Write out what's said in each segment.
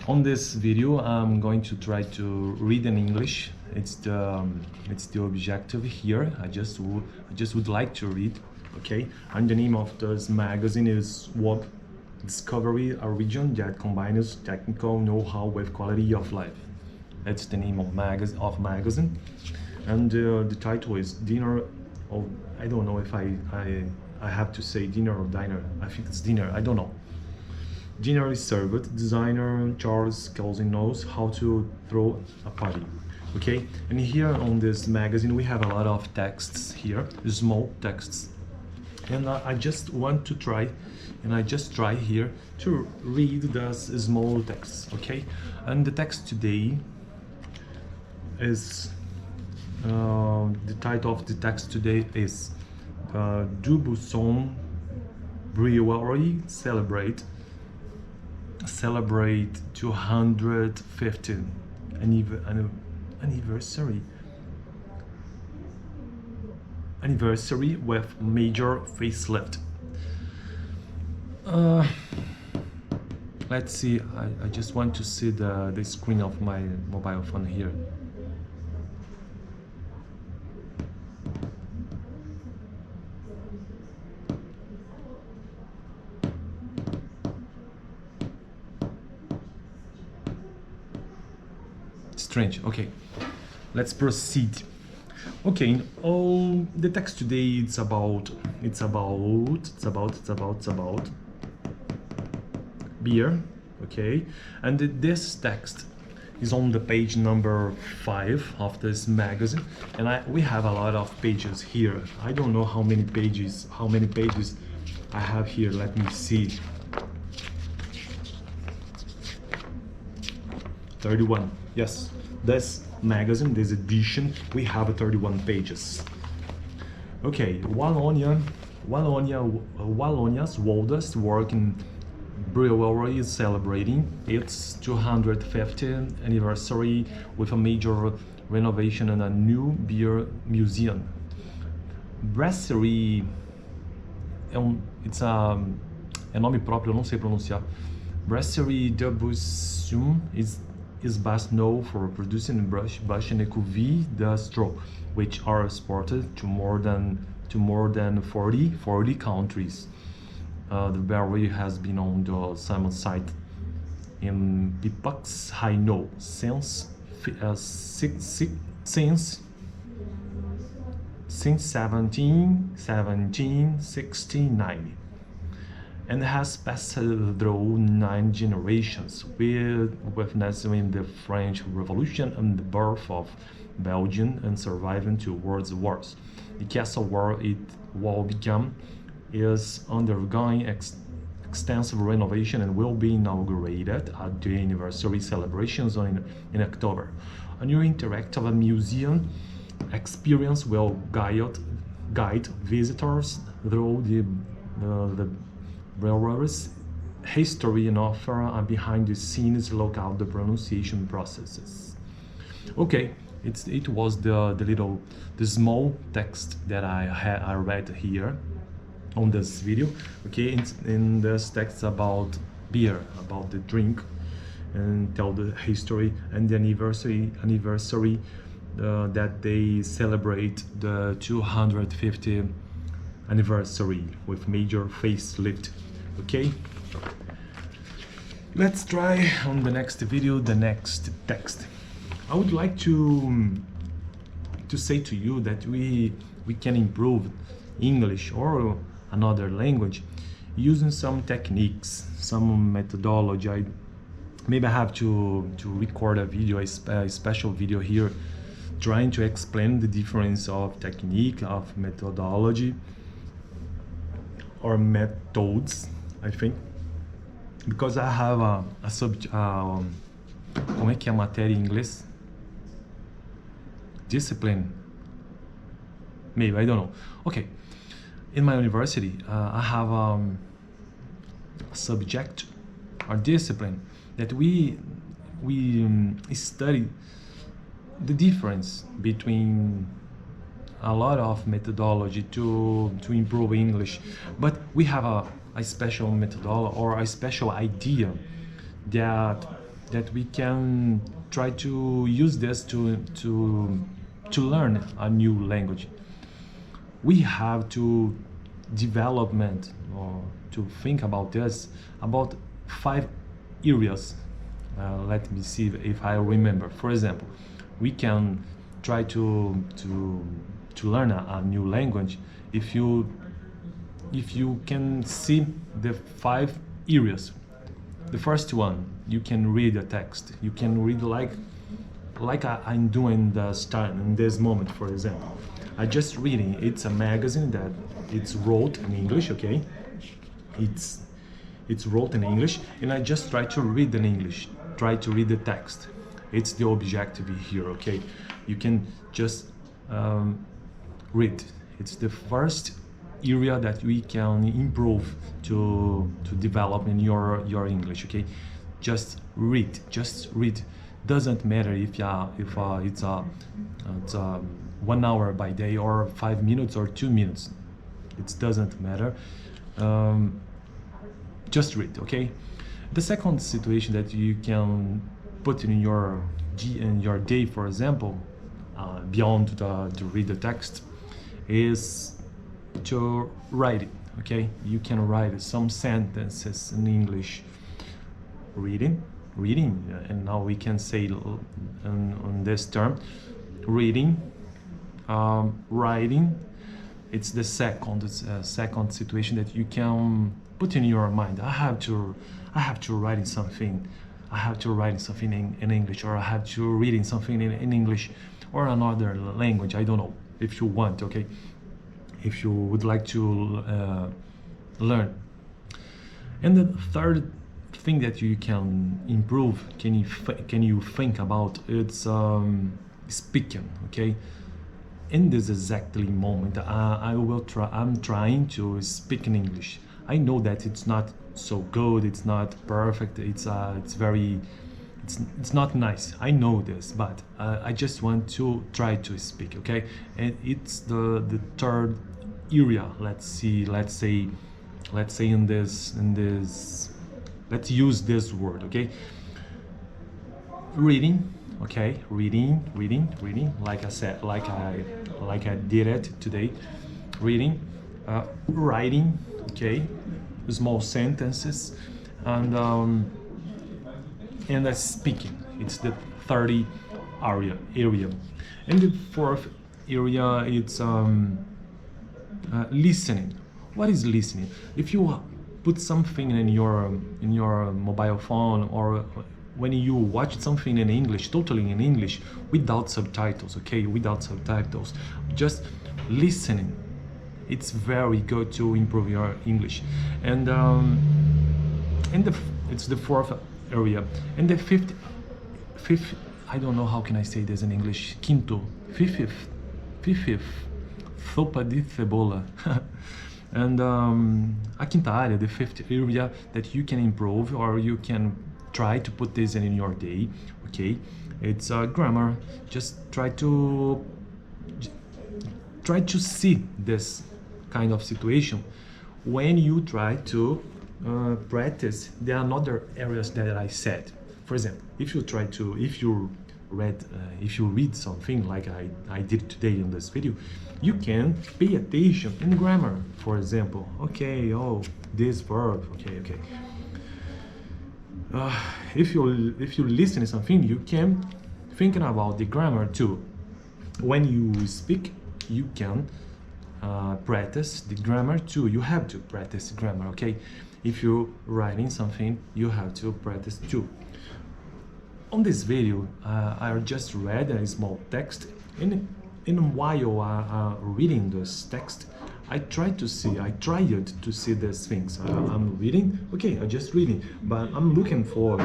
On this video, I'm going to try to read in English. It's the objective here. I just would like to read. Okay, and the name of this magazine is What Discovery, a region that combines technical know-how with quality of life. That's the name of magazine, and the title is Dinner. Or I don't know if I have to say dinner or diner. I think it's dinner. I don't know. Dinner is served. Designer Charles Kelsen knows how to throw a party. Okay, and here on this magazine we have a lot of texts here, small texts, and I just want to try, and I just try here to read those small texts. Okay, and the text today is the title of the text today is Dubuisson Brewery celebrate 250th anniversary with major facelift. Let's see. I just want to see the screen of my mobile phone here. Strange. Okay, let's proceed. Okay, all the text today it's about beer. Okay, and this text is on the page number 5 of this magazine, and we have a lot of pages here. I don't know how many pages I have here. Let me see. 31. Yes, this magazine, this edition, we have 31 pages. Okay, Wallonia's oldest working brewery is celebrating its 250th anniversary with a major renovation and a new beer museum. Brasserie it's a nome próprio, eu não sei pronunciar. Brasserie Dubuisson is best known for producing brush and cuvée de straw, which are exported to more than 40 countries. The brewery has been on the Simon site in Pipax Hainaut since 1769. And has passed through 9 generations, witnessing the French Revolution and the birth of Belgium and surviving 2 world wars. The castle where it will become is undergoing extensive renovation and will be inaugurated at the anniversary celebrations in October. A new interactive museum experience will guide visitors through the brewery's history and offer a behind-the-scenes look at the pronunciation processes. Okay, it was the small text that I read here on this video. Okay, in this text about beer, about the drink, and tell the history and the anniversary that they celebrate the 250th anniversary with major facelift. Okay, let's try on the next video the next text. I would like to say to you that we can improve English or another language using some techniques, some methodology. Maybe I have to record a video, a special video here, trying to explain the difference of technique, of methodology or methods, I think, because I have a subject, como é que é a matéria em inglês? Discipline, maybe, I don't know. Okay, in my university, I have a subject or discipline that we study the difference between a lot of methodology to improve English, but we have a special methodology or a special idea that that we can try to use this to learn a new language. We have to development or to think about this about 5 areas. Let me see if I remember. For example, we can try to learn a new language if you can see the 5 areas. The first one, you can read a text. You can read like I'm doing in this moment, for example. I just reading. It's a magazine that it's wrote in English, okay? It's wrote in English, and I just try to read in English. Try to read the text. It's the objective here, okay? You can just read. It's the first area that we can improve to develop in your English, okay? Just read. Doesn't matter if it's a 1 hour by day or 5 minutes or 2 minutes. It doesn't matter. Just read, okay? The second situation that you can put in your day, for example, beyond to read the text, is to write it, okay? You can write some sentences in English. Reading, and now we can say on this term, reading, writing. It's the second situation that you can put in your mind. I have to write something. I have to write something in English, or I have to reading something in English or another language. I don't know, if you want, okay? If you would like to learn. And the third thing that you can improve, can you think about, it's speaking, okay? In this exactly moment, I'm trying to speak in English. I know that it's not so good, it's not perfect, it's not nice. I know this, but I just want to try to speak, okay? And it's the third area. Let's say in this, let's use this word, okay? Reading, okay? Reading, like I said, like I did it today. Reading, writing, okay? Small sentences, and speaking. It's the third area. And the fourth area, it's listening. What is listening? If you put something in your mobile phone, or when you watch something in English, totally in English, without subtitles, okay? Without subtitles, just listening. It's very good to improve your English. And it's the fourth area. And the fifth, I don't know how can I say this in English. Fifth, sopa de cebola. And a quinta área, the fifth area that you can improve, or you can try to put this in your day, okay? It's grammar. Just try to see this kind of situation when you try to practice the other areas that I said. For example, if you read something like I did today in this video, you can pay attention in grammar. For example, okay, oh, this verb, okay. If you listen to something, you can thinking about the grammar too. When you speak, you can practice the grammar too. You have to practice grammar, okay? If you're writing something, you have to practice too. On this video, I just read a small text, and while reading this text, I tried to see these things. I'm reading, okay, I'm just reading, but I'm looking for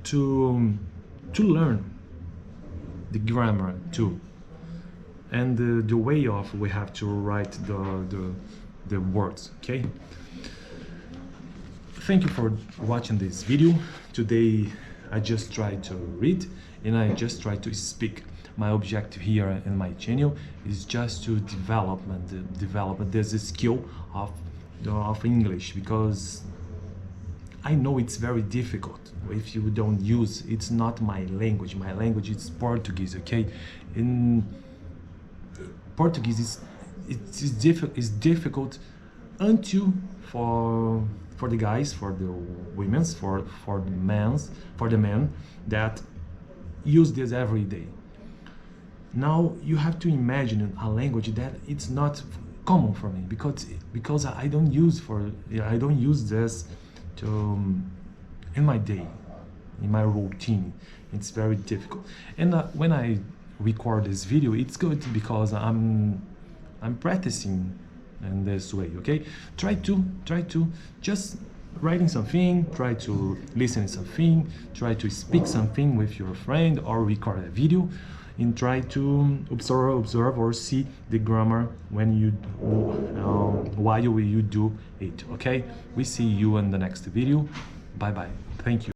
to learn the grammar too, and the way of we have to write the words, okay? Thank you for watching this video. Today I just tried to read and I just tried to speak. My objective here in my channel is just to develop this skill of of English, because I know it's very difficult if you don't use. It's not my language. My language is Portuguese, okay? In Portuguese, it's difficult until for the guys, for the women's, for the men that use this every day. Now you have to imagine a language that it's not common for me, because I don't use this to in my day, in my routine. It's very difficult. And when I record this video, it's good because I'm practicing in this way. Okay, try to just writing something, try to listen something, try to speak something with your friend or record a video, and try to observe or see the grammar when you while you do it. Okay, we see you in the next video. Bye bye. Thank you.